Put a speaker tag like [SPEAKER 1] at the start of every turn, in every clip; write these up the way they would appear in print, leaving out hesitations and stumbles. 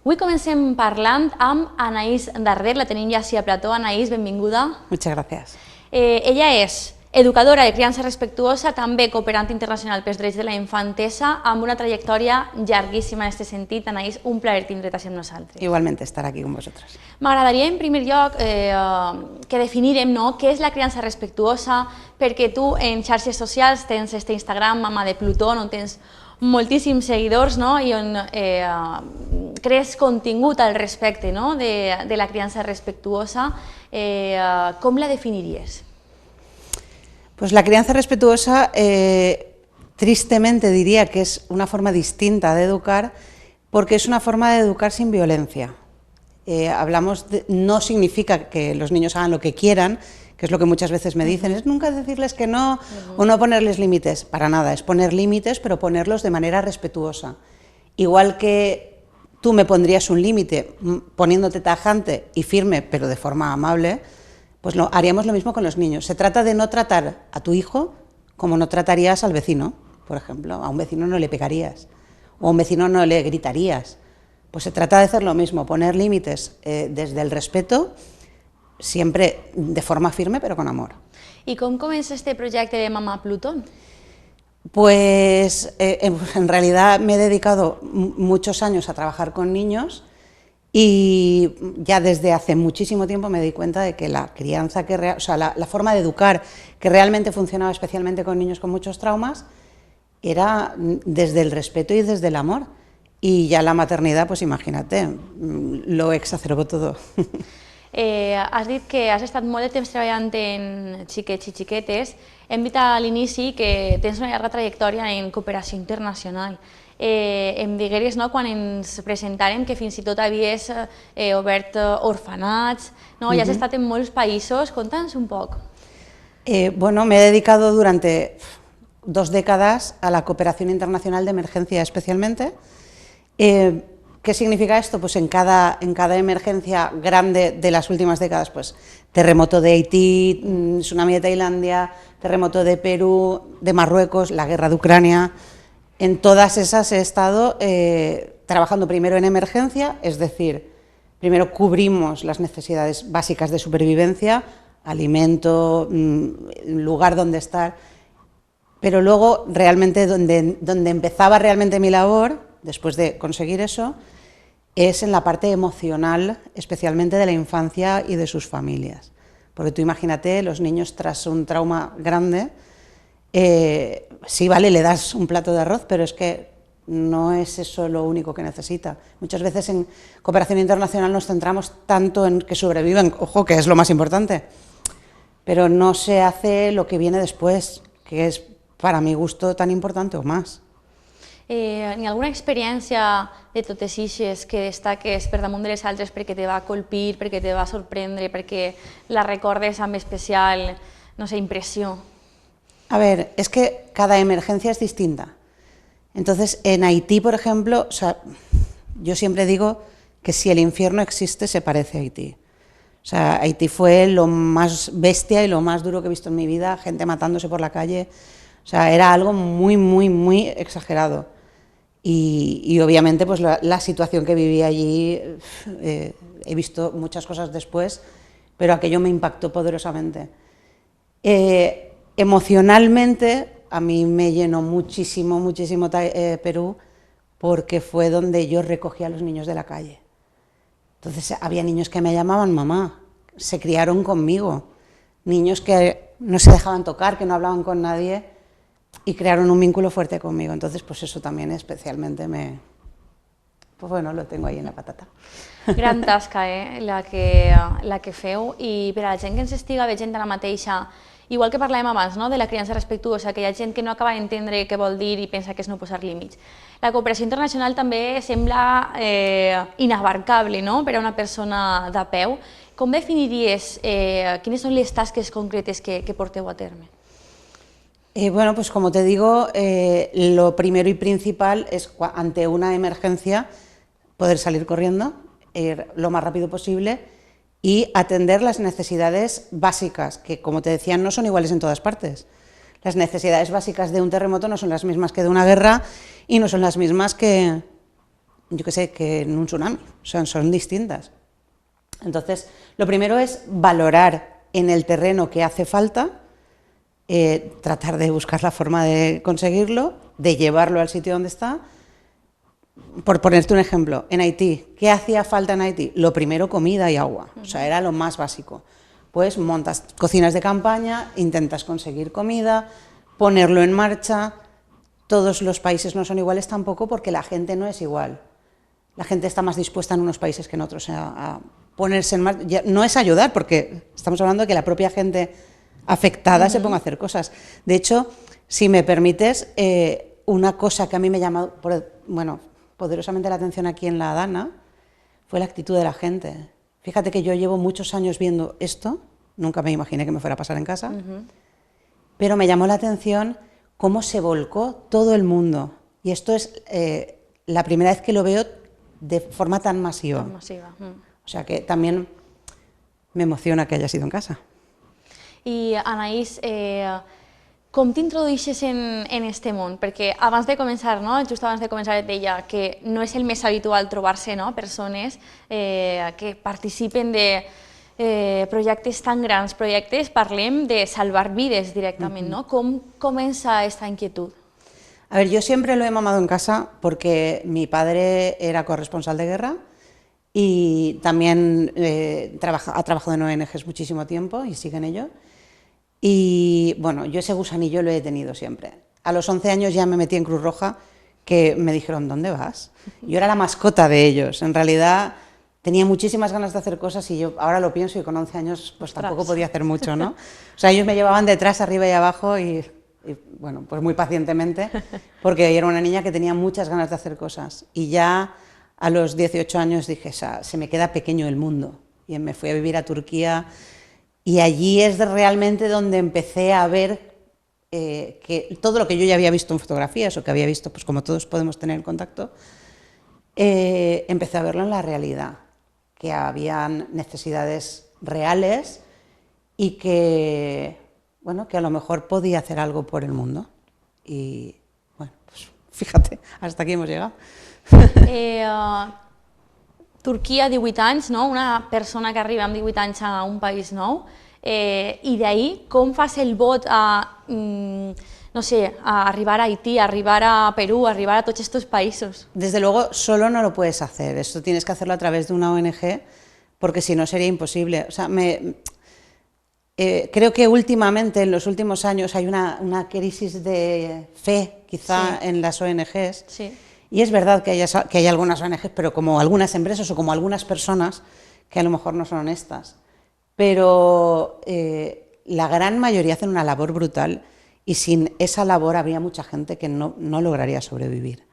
[SPEAKER 1] Avui comencem parlant amb Anaïs Darder, la tenim ja així a plató. Anaïs, benvinguda.
[SPEAKER 2] Muchas gracias.
[SPEAKER 1] Ella és educadora de criança respectuosa, també cooperant internacional pels drets de la infantesa, amb una trajectòria llarguíssima en aquest sentit. Anaïs, un plaer tindre't així amb nosaltres.
[SPEAKER 2] Igualmente estar aquí con vosotros.
[SPEAKER 1] M'agradaria, en primer lloc, que definirem què és la criança respectuosa, perquè tu en xarxes socials tens este Instagram, Mama de Plutón, on tens moltíssims seguidors i on crees contingut al respecte de la criança respectuosa. Com la definiries?
[SPEAKER 2] Pues la crianza respetuosa, tristemente diría que es una forma distinta de educar, porque es una forma de educar sin violencia. No significa que los niños hagan lo que quieran, que es lo que muchas veces me dicen, es nunca decirles que no o no ponerles límites. Para nada, es poner límites, pero ponerlos de manera respetuosa. Igual que tú me pondrías un límite poniéndote tajante y firme, pero de forma amable, pues haríamos lo mismo con los niños. Se trata de no tratar a tu hijo como no tratarías al vecino, por ejemplo. A un vecino no le pegarías, o a un vecino no le gritarías. Pues se trata de hacer lo mismo, poner límites desde el respeto, siempre de forma firme, pero con amor.
[SPEAKER 1] ¿Y cómo comienza este proyecto de Mama Plutón?
[SPEAKER 2] Pues en realidad me he dedicado muchos años a trabajar con niños y ya desde hace muchísimo tiempo me di cuenta de que la crianza, la forma de educar que realmente funcionaba especialmente con niños con muchos traumas era desde el respeto y desde el amor. Y ya la maternidad, pues imagínate, lo exacerbó todo.
[SPEAKER 1] Has dit que has estat molt de temps treballant en xiquets i xiquetes. Hem dit a l'inici que tens una llarga trajectòria en cooperació internacional. Em digueries, quan ens presentàrem, que fins i tot havies obert orfenats, i has estat en molts països. Conta'ns un poc.
[SPEAKER 2] Bueno, me he dedicado durante 2 décadas a la cooperación internacional de emergencia especialmente. ¿Qué significa esto? Pues en cada emergencia grande de las últimas décadas, pues terremoto de Haití, tsunami de Tailandia, terremoto de Perú, de Marruecos, la guerra de Ucrania, en todas esas he estado trabajando primero en emergencia, es decir, primero cubrimos las necesidades básicas de supervivencia, alimento, lugar donde estar, pero luego realmente donde empezaba realmente mi labor, después de conseguir eso, es en la parte emocional, especialmente de la infancia y de sus familias. Porque tú imagínate, los niños tras un trauma grande, sí, vale, le das un plato de arroz, pero es que no es eso lo único que necesita. Muchas veces en cooperación internacional nos centramos tanto en que sobreviven, ojo, que es lo más importante, pero no se hace lo que viene después, que es, para mi gusto, tan importante o más.
[SPEAKER 1] Hi ha alguna experiència de totes eixes que destaques per damunt de les altres perquè te va colpir, perquè te va sorprendre, perquè la recordes amb especial, no sé, impresión?
[SPEAKER 2] A ver, es que cada emergencia es distinta. Entonces, en Haití, por ejemplo, yo siempre digo que si el infierno existe, se parece a Haití. O sea, Haití fue lo más bestia y lo más duro que he visto en mi vida, gente matándose por la calle. O sea, era algo muy, muy, muy exagerado. Y obviamente pues la situación que viví allí, he visto muchas cosas después, pero aquello me impactó poderosamente. Emocionalmente a mí me llenó muchísimo, muchísimo Perú, porque fue donde yo recogí a los niños de la calle. Entonces había niños que me llamaban mamá, se criaron conmigo, niños que no se dejaban tocar, que no hablaban con nadie, y crearon un vínculo fuerte conmigo. Entonces, pues eso también especialmente pues bueno, lo tengo ahí en la patata.
[SPEAKER 1] Gran tasca, la que feu. I per a la gent que ens estiga veient ara mateixa, igual que parlàvem abans de la criança respectuosa, que hi ha gent que no acaba d'entendre què vol dir i pensa que és no posar límits. La cooperació internacional també sembla inabarcable per a una persona de peu. Com definiries quines són les tasques concretes que porteu a terme?
[SPEAKER 2] Bueno, pues como te digo, lo primero y principal es ante una emergencia poder salir corriendo, ir lo más rápido posible y atender las necesidades básicas, que como te decía no son iguales en todas partes. Las necesidades básicas de un terremoto no son las mismas que de una guerra y no son las mismas que yo qué sé, que en un tsunami, son distintas. Entonces, lo primero es valorar en el terreno que hace falta, tratar de buscar la forma de conseguirlo, de llevarlo al sitio donde está. Por ponerte un ejemplo, en Haití, ¿qué hacía falta en Haití? Lo primero, comida y agua, o sea, era lo más básico. Pues montas cocinas de campaña, intentas conseguir comida, ponerlo en marcha. Todos los países no son iguales tampoco porque la gente no es igual. La gente está más dispuesta en unos países que en otros a ponerse en marcha. No es ayudar, porque estamos hablando de que la propia gente afectada se ponga a hacer cosas. De hecho, si me permites, una cosa que a mí me llama poderosamente la atención aquí en la Dana fue la actitud de la gente. Fíjate que yo llevo muchos años viendo esto, nunca me imaginé que me fuera a pasar en casa, pero me llamó la atención cómo se volcó todo el mundo. Y esto es la primera vez que lo veo de forma tan masiva. O sea que también me emociona que haya sido en casa.
[SPEAKER 1] I Anaïs, com t'introdueixes en este món? Perquè abans de començar, no? Just abans de començar et deia que no és el més habitual trobar-se, no? Persones que participen de projectes tan grans, projectes, parlem de salvar vides directament, ¿no? ¿Cómo comienza esta inquietud?
[SPEAKER 2] A ver, yo siempre lo he mamado en casa porque mi padre era corresponsal de guerra y también ha trabajado en ONGs muchísimo tiempo y sigue en ello. Y bueno, yo ese gusanillo lo he tenido siempre. A los 11 años ya me metí en Cruz Roja, que me dijeron, ¿dónde vas? Yo era la mascota de ellos. En realidad tenía muchísimas ganas de hacer cosas y yo ahora lo pienso y con 11 años pues tampoco podía hacer mucho, ¿no? O sea, ellos me llevaban detrás, arriba y abajo y bueno, pues muy pacientemente, porque era una niña que tenía muchas ganas de hacer cosas. Y ya a los 18 años dije, se me queda pequeño el mundo. Y me fui a vivir a Turquía y allí es realmente donde empecé a ver que todo lo que yo ya había visto en fotografías o que había visto, pues como todos podemos tener en contacto, empecé a verlo en la realidad, que habían necesidades reales y que, bueno, que a lo mejor podía hacer algo por el mundo. Y bueno, pues fíjate, hasta aquí hemos llegado.
[SPEAKER 1] Turquia, 18 anys, no? Una persona que arriba amb 18 anys a un país nou, i d'ahir com fas el vot a, no sé, a arribar a Haití, a arribar a Perú, a arribar a tots estos països?
[SPEAKER 2] Desde luego, solo no lo puedes hacer, esto tienes que hacerlo a través de una ONG, porque si no sería imposible. O sea, creo que últimamente, en los últimos años, hay una crisis de fe, quizá, en las ONGs.
[SPEAKER 1] Sí.
[SPEAKER 2] Y es verdad que hay algunas ONGs, pero como algunas empresas o como algunas personas que a lo mejor no son honestas. Pero la gran mayoría hacen una labor brutal y sin esa labor habría mucha gente que no lograría sobrevivir.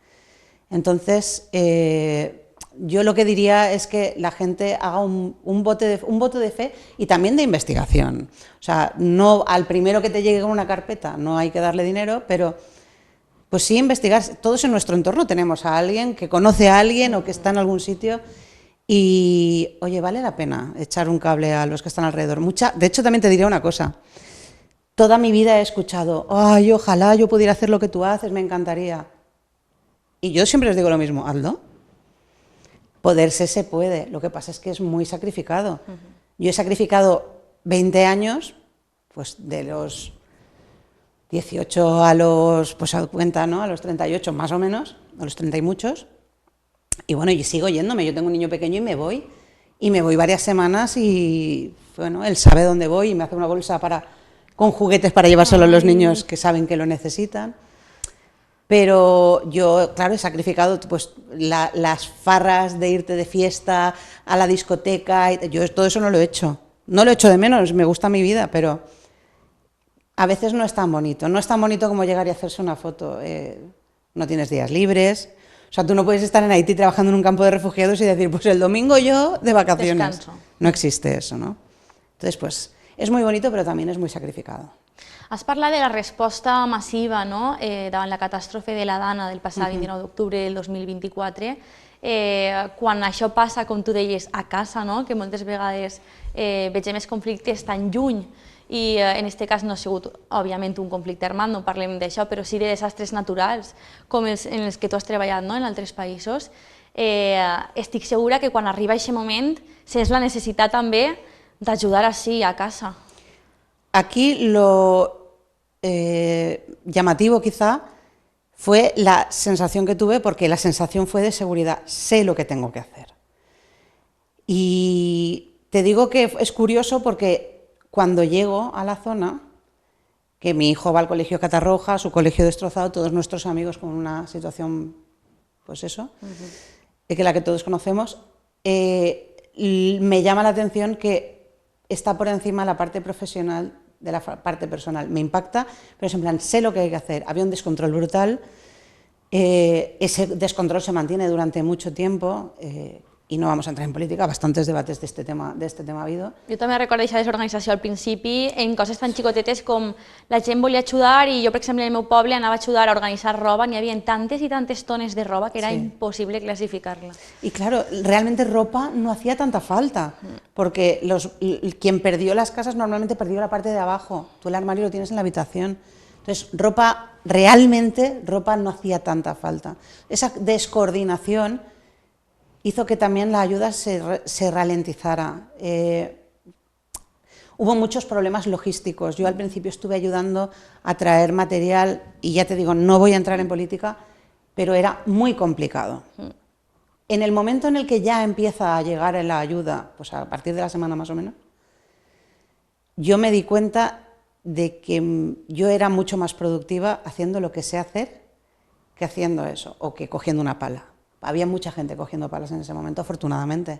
[SPEAKER 2] Entonces, yo lo que diría es que la gente haga un voto de fe y también de investigación. O sea, no al primero que te llegue con una carpeta no hay que darle dinero, pero pues sí investigar. Todos en nuestro entorno tenemos a alguien que conoce a alguien o que está en algún sitio y, oye, vale la pena echar un cable a los que están alrededor. De hecho, también te diré una cosa. Toda mi vida he escuchado, ay, ojalá yo pudiera hacer lo que tú haces, me encantaría. Y yo siempre les digo lo mismo, hazlo. Poderse se puede, lo que pasa es que es muy sacrificado. Yo he sacrificado 20 años, pues de los 18 a los, pues a cuenta, ¿no? A los 38 más o menos, a los 30 y muchos. Y bueno, y sigo yéndome, yo tengo un niño pequeño y me voy varias semanas y bueno, él sabe dónde voy y me hace una bolsa con juguetes para llevárselo a los niños que saben que lo necesitan. Pero yo, claro, he sacrificado pues, las farras de irte de fiesta a la discoteca, yo todo eso no lo he hecho. No lo he hecho de menos, me gusta mi vida, pero a veces no es tan bonito. No es tan bonito como llegar y hacerse una foto. No tienes días libres. O sea, tú no puedes estar en Haití trabajando en un campo de refugiados y decir, pues el domingo yo de vacaciones.
[SPEAKER 1] Descanso.
[SPEAKER 2] No existe eso, ¿no? Entonces, pues es muy bonito, pero también es muy sacrificado.
[SPEAKER 1] Has parlat de la resposta massiva, no? Davant la catàstrofe de la Dana del passat 29 d'octubre del 2024. Quan això passa, com tu deies, a casa, no? Que moltes vegades vegem els conflictes tan lluny i en aquest cas no ha sigut, òbviament, un conflicte armat, no parlem d'això, però sí de desastres naturals, com els en els que tu has treballat, no? En altres països. estic segura que quan arriba aquest moment sents la necessitat també d'ajudar així a casa.
[SPEAKER 2] Aquí lo llamativo quizá fue la sensación que tuve, porque la sensación fue de seguridad, sé lo que tengo que hacer. Y te digo que es curioso porque cuando llego a la zona, que mi hijo va al colegio Catarroja, su colegio destrozado, todos nuestros amigos con una situación, pues eso, que la que todos conocemos, me llama la atención que está por encima la parte profesional de la parte personal. Me impacta, pero es en plan, sé lo que hay que hacer. Había un descontrol brutal, ese descontrol se mantiene durante mucho tiempo, y no vamos a entrar en política, bastantes debates de este tema ha habido.
[SPEAKER 1] Jo també recordo aquesta desorganització al principi en coses tan xicotetes com la gent volia ajudar i jo, per exemple, en el meu poble anava a ajudar a organitzar roba, n'hi havia tantes i tantes tones de roba que era imposible clasificarla.
[SPEAKER 2] Y claro, realmente ropa no hacía tanta falta, porque quien perdió las casas normalmente perdió la parte de abajo, tú el armario lo tienes en la habitación. Entonces, realmente ropa no hacía tanta falta. Esa descoordinación hizo que también la ayuda se ralentizara. Hubo muchos problemas logísticos. Yo al principio estuve ayudando a traer material y ya te digo, no voy a entrar en política, pero era muy complicado. En el momento en el que ya empieza a llegar la ayuda, pues a partir de la semana más o menos, yo me di cuenta de que yo era mucho más productiva haciendo lo que sé hacer que haciendo eso, o que cogiendo una pala. Había mucha gente cogiendo palas en ese momento, afortunadamente.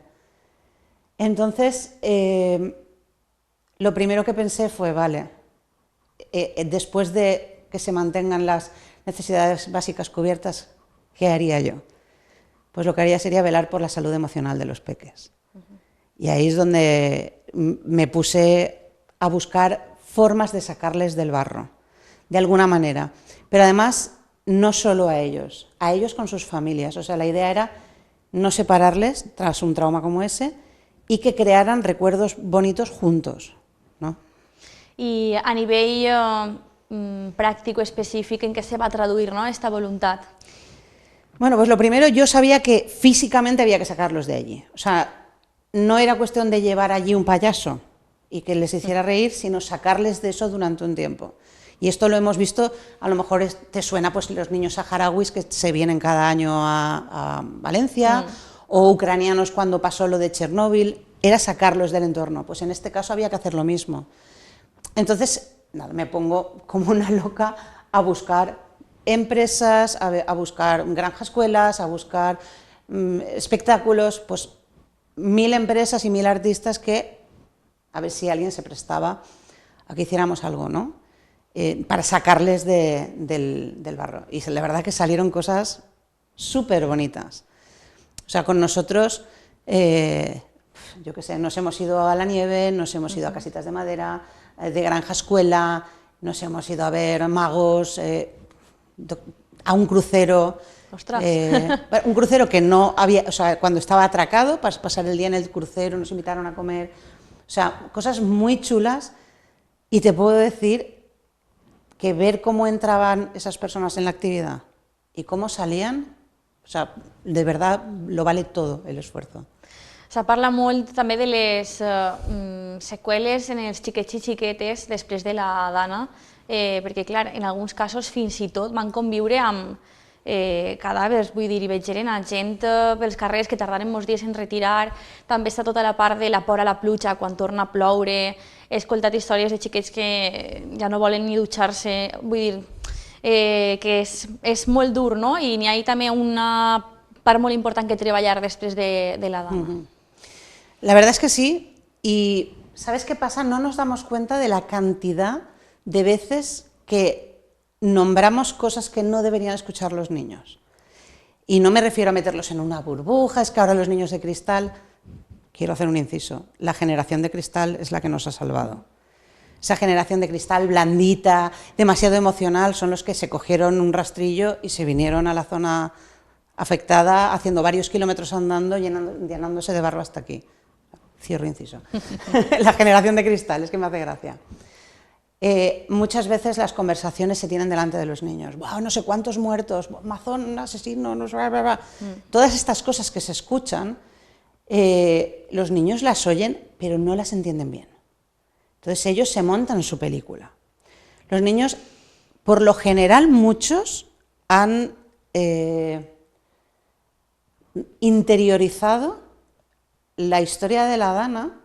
[SPEAKER 2] Entonces, lo primero que pensé fue, vale, después de que se mantengan las necesidades básicas cubiertas, ¿qué haría yo? Pues lo que haría sería velar por la salud emocional de los peques. Y ahí es donde me puse a buscar formas de sacarles del barro, de alguna manera. Pero además, no solo a ellos con sus familias. O sea, la idea era no separarles tras un trauma como ese y que crearan recuerdos bonitos juntos, ¿no?
[SPEAKER 1] I a nivell pràctic o específic, en què se va traduir, no, esta voluntat?
[SPEAKER 2] Bueno, pues lo primero, yo sabía que físicamente había que sacarlos de allí. O sea, no era cuestión de llevar allí un payaso y que les hiciera reír, sino sacarles de eso durante un tiempo. Y esto lo hemos visto, a lo mejor te suena pues los niños saharauis que se vienen cada año a Valencia, o ucranianos cuando pasó lo de Chernóbil, era sacarlos del entorno. Pues en este caso había que hacer lo mismo. Entonces, nada, me pongo como una loca a buscar empresas, a buscar granjas escuelas, a buscar espectáculos, pues 1000 empresas y 1000 artistas que, a ver si alguien se prestaba a que hiciéramos algo, ¿no? Para sacarles del barro. Y la verdad que salieron cosas súper bonitas. O sea, con nosotros, yo qué sé, nos hemos ido a la nieve, nos hemos ido a casitas de madera, de granja escuela, nos hemos ido a ver magos, a un crucero.
[SPEAKER 1] ¡Ostras!
[SPEAKER 2] Un crucero que no había, o sea, cuando estaba atracado, para pasar el día en el crucero, nos invitaron a comer. O sea, cosas muy chulas. Y te puedo decir que ver cómo entraban esas personas en la actividad y cómo salían, o sea, de verdad lo vale todo el esfuerzo.
[SPEAKER 1] Se parla molt també de les seqüeles en els xiquets i xiquetes després de la dana, perquè, clar, en alguns casos fins i tot van conviure amb cadàvers, vull dir, i veig gent pels carrers que tardaren molts dies en retirar, també està tota la part de la por a la pluja quan torna a ploure, he escoltat històries de xiquets que ja no volen ni dutxar-se, vull dir, que és molt dur, no? I n'hi ha també una part molt important que treballar després de la dana.
[SPEAKER 2] La verdad es que sí, y ¿sabes qué pasa? No nos damos cuenta de la cantidad de veces que nombramos cosas que no deberían escuchar los niños. Y no me refiero a meterlos en una burbuja, es que ahora los niños de cristal... Quiero hacer un inciso, la generación de cristal es la que nos ha salvado. Esa generación de cristal blandita, demasiado emocional, son los que se cogieron un rastrillo y se vinieron a la zona afectada, haciendo varios kilómetros andando, llenándose de barro hasta aquí. Cierro inciso. La generación de cristal, es que me hace gracia. muchas veces las conversaciones se tienen delante de los niños. ¡Wow! No sé cuántos muertos, mazón, un asesino, no sé, bla, bla, bla. Todas estas cosas que se escuchan, los niños las oyen, pero no las entienden bien. Entonces ellos se montan su película. Los niños, por lo general, muchos han interiorizado la historia de la Dana.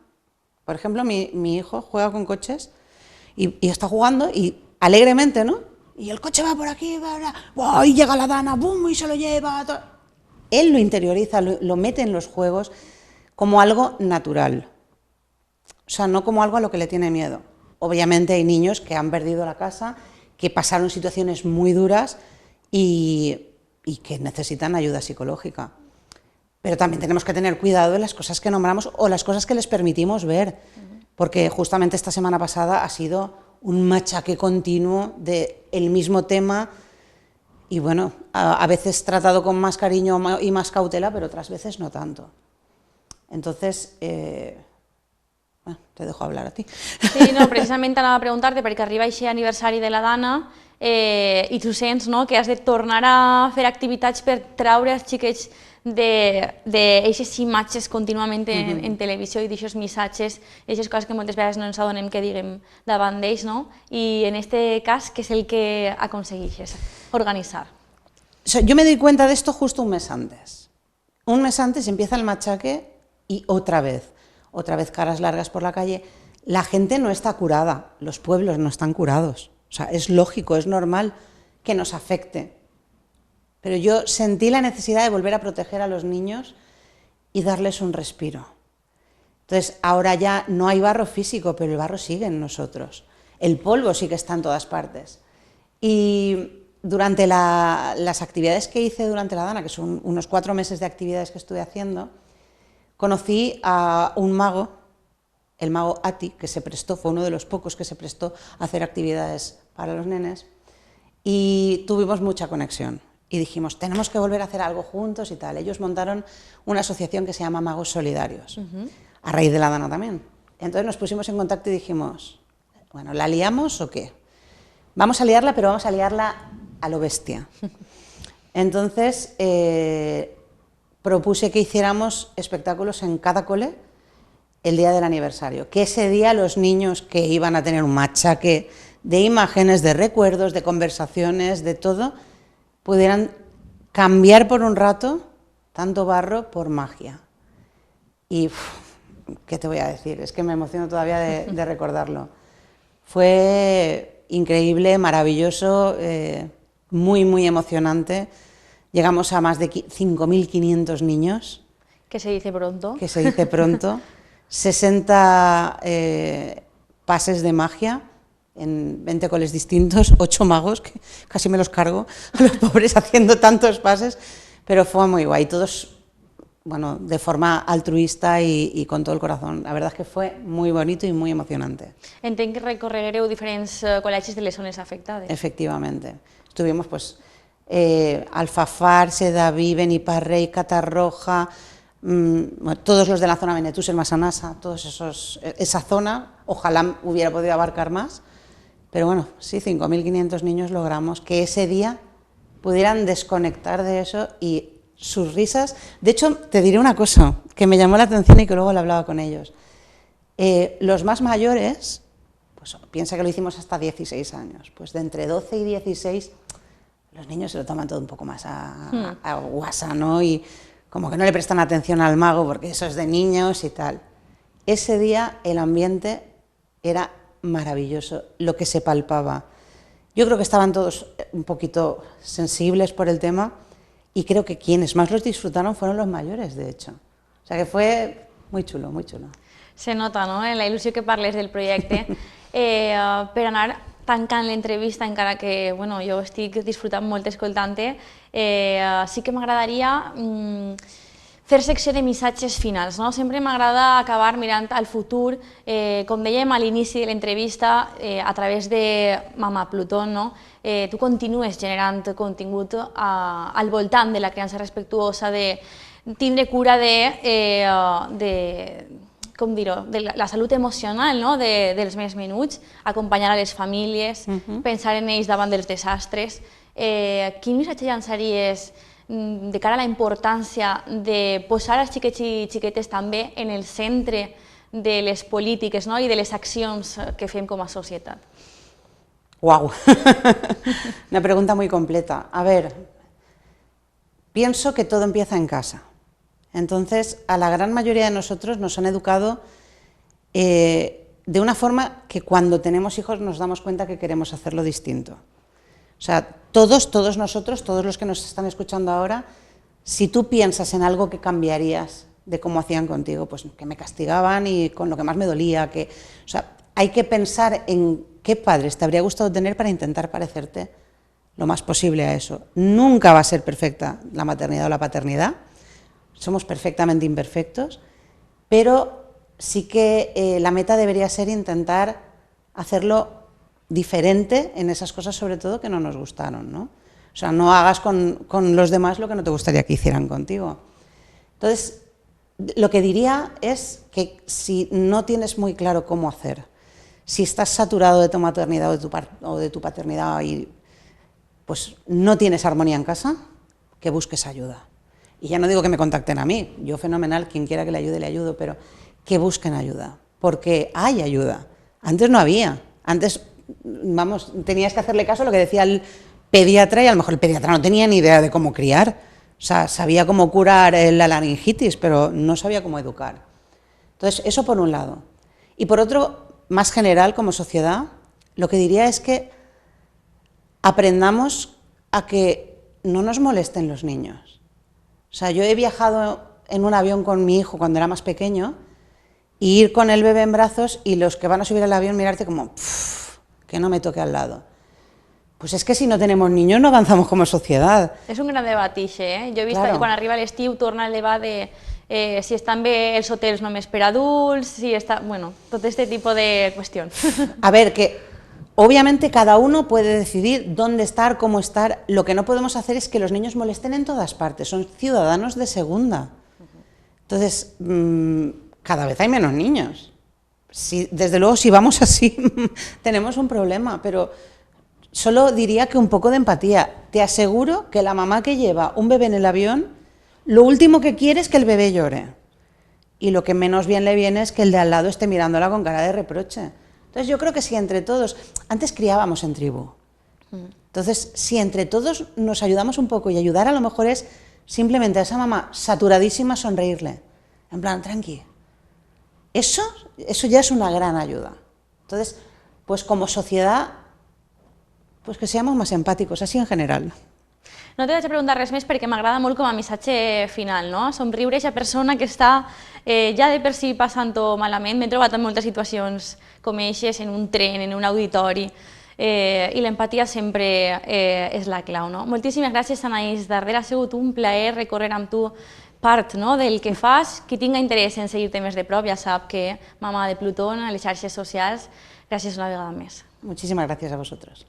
[SPEAKER 2] Por ejemplo, mi hijo juega con coches y está jugando y alegremente, ¿no? Y el coche va por aquí, y llega la Dana, ¡bum! Y se lo lleva. Él lo interioriza, lo mete en los juegos como algo natural. O sea, no como algo a lo que le tiene miedo. Obviamente hay niños que han perdido la casa, que pasaron situaciones muy duras y que necesitan ayuda psicológica. Pero también tenemos que tener cuidado de las cosas que nombramos o las cosas que les permitimos ver, porque justamente esta semana pasada ha sido un machaque continuo del mismo tema y bueno, a veces tratado con más cariño y más cautela, pero otras veces no tanto. Entonces, bueno, te dejo hablar a ti.
[SPEAKER 1] Sí, no, precisament anava a preguntar-te perquè arriba aquest aniversari de la Dana i tu sents, no, que has de tornar a fer activitats per traure els xiquets d'aixes imatges contínuament en televisió i d'aixos missatges, d'aixes coses que moltes vegades no ens adonem que diguem davant d'ells, no? I en este cas, què és el que aconseguixes organizar?
[SPEAKER 2] O sea, yo me doy cuenta de esto justo un mes antes. Un mes antes empieza el machaque y otra vez caras largas por la calle. La gente no está curada, los pueblos no están curados. O sea, es lógico, es normal que nos afecte. Pero yo sentí la necesidad de volver a proteger a los niños y darles un respiro. Entonces, ahora ya no hay barro físico, pero el barro sigue en nosotros. El polvo sí que está en todas partes. Y durante las actividades que hice durante la Dana, que son unos 4 meses de actividades que estuve haciendo, conocí a un mago, el mago Ati, que se prestó, fue uno de los pocos que se prestó a hacer actividades para los nenes, y tuvimos mucha conexión. Y dijimos, tenemos que volver a hacer algo juntos y tal. Ellos montaron una asociación que se llama Magos Solidarios, a raíz de la Dana también. Entonces nos pusimos en contacto y dijimos, bueno, ¿la liamos o qué? Vamos a liarla, pero vamos a liarla a lo bestia. Entonces propuse que hiciéramos espectáculos en cada cole el día del aniversario, que ese día los niños que iban a tener un machaque de imágenes, de recuerdos, de conversaciones, de todo, pudieran cambiar por un rato tanto barro por magia. Y, ¿qué te voy a decir? Es que me emociono todavía de recordarlo. Fue increíble, maravilloso, muy, muy emocionante. Llegamos a más de 5.500 niños.
[SPEAKER 1] Que se dice pronto.
[SPEAKER 2] Que se dice pronto. 60 pases de magia en 20 coles distintos, 8 magos, que casi me los cargo a los pobres haciendo tantos pases, pero fue muy guay, todos, bueno, de forma altruista y con todo el corazón. La verdad es que fue muy bonito y muy emocionante.
[SPEAKER 1] Entenc que recorrereu diferents col·legis de les zones afectades.
[SPEAKER 2] Efectivamente. Estuvimos, pues, Alfafar, Sedaví, Beniparrey, Catarroja, todos los de la zona Benetús, el Massanassa, todos esa zona, ojalá hubiera podido abarcar más. Pero bueno, sí, 5.500 niños logramos que ese día pudieran desconectar de eso y sus risas. De hecho, te diré una cosa que me llamó la atención y que luego lo hablaba con ellos. Los más mayores, pues piensa que lo hicimos hasta 16 años, pues de entre 12 y 16 los niños se lo toman todo un poco más a guasa, ¿no? Y como que no le prestan atención al mago porque eso es de niños y tal. Ese día el ambiente era maravilloso, lo que se palpaba. Yo creo que estaban todos un poquito sensibles por el tema y creo que quienes más los disfrutaron fueron los mayores, de hecho. O sea que fue muy xulo, muy xulo.
[SPEAKER 1] Se nota, no?, en la il·lusió que parles del projecte. Per anar tancant l'entrevista, encara que bueno, jo estic disfrutant molt escoltant-te, sí que m'agradaria fer secció de missatges finals, no? Sempre m'agrada acabar mirant al futur, com dèiem a l'inici de l'entrevista, a través de Mama Plutón, no? Tu continues generant contingut al voltant de la criança respectuosa, de tindre cura de com dir-ho, de la salut emocional, no? Dels més menuts, acompanyar a les famílies, pensar en ells davant dels desastres. Quin missatge llançaries de cara a la importància de posar els xiquets i xiquetes també en el centre de les polítiques, no? I de les accions que fem com a societat?
[SPEAKER 2] ¡Wow! Una pregunta muy completa. A ver, pienso que todo empieza en casa. Entonces, a la gran mayoría de nosotros nos han educado de una forma que cuando tenemos hijos nos damos cuenta que queremos hacerlo distinto. O sea, todos nosotros, todos los que nos están escuchando ahora, si tú piensas en algo que cambiarías de cómo hacían contigo, pues que me castigaban y con lo que más me dolía, o sea, hay que pensar en qué padres te habría gustado tener para intentar parecerte lo más posible a eso. Nunca va a ser perfecta la maternidad o la paternidad, somos perfectamente imperfectos, pero sí que la meta debería ser intentar hacerlo diferente en esas cosas, sobre todo, que no nos gustaron, ¿no? O sea, no hagas con los demás lo que no te gustaría que hicieran contigo. Entonces, lo que diría es que si no tienes muy claro cómo hacer, si estás saturado de tu maternidad o de tu paternidad y pues no tienes armonía en casa, que busques ayuda. Y ya no digo que me contacten a mí, yo fenomenal, quien quiera que le ayudo, pero que busquen ayuda, porque hay ayuda. Antes no había, antes, vamos, tenías que hacerle caso a lo que decía el pediatra y a lo mejor el pediatra no tenía ni idea de cómo criar. O sea, sabía cómo curar la laringitis, pero no sabía cómo educar. Entonces, eso por un lado. Y por otro, más general, como sociedad, lo que diría es que aprendamos a que no nos molesten los niños. O sea, yo he viajado en un avión con mi hijo cuando era más pequeño y ir con el bebé en brazos y los que van a subir al avión mirarte como, que no me toque al lado. Pues es que si no tenemos niños no avanzamos como sociedad.
[SPEAKER 1] És un gran debat, eh? Jo he vist
[SPEAKER 2] Claro.
[SPEAKER 1] que quan arriba l'estiu torna el debat de si estan bé els hotels només per adults, si està... Bueno, tot este tipus de qüestions.
[SPEAKER 2] A ver, que obviamente cada uno puede decidir dónde estar, cómo estar. Lo que no podemos hacer es que los niños molesten en todas partes. Son ciudadanos de segunda. Entonces, cada vez hay menos niños. Desde luego, si vamos así, tenemos un problema, pero solo diría que un poco de empatía. Te aseguro que la mamá que lleva un bebé en el avión, lo último que quiere es que el bebé llore. Y lo que menos bien le viene es que el de al lado esté mirándola con cara de reproche. Entonces yo creo que si entre todos, antes criábamos en tribu, entonces si entre todos nos ayudamos un poco y ayudar a lo mejor es simplemente a esa mamá saturadísima sonreírle, en plan, tranqui. Eso ya es una gran ayuda. Entonces, pues como sociedad, pues que seamos más empàticos, així en general.
[SPEAKER 1] No te vaig a preguntar res més perquè m'agrada molt com a missatge final, no? Somriure aquesta persona que està ja de per si passant-ho malament. M'he trobat en moltes situacions com eixes, en un tren, en un auditori, i l'empatia sempre és la clau, no? Moltíssimes gràcies, Anaïs Darder, ha sigut un plaer recórrer amb tu part del que fas. Qui tinga interès en seguir-te més de prop ja sap que Mama de Plutón, a les xarxes socials, gràcies una vegada més.
[SPEAKER 2] Muchísimas gracias a vosotros.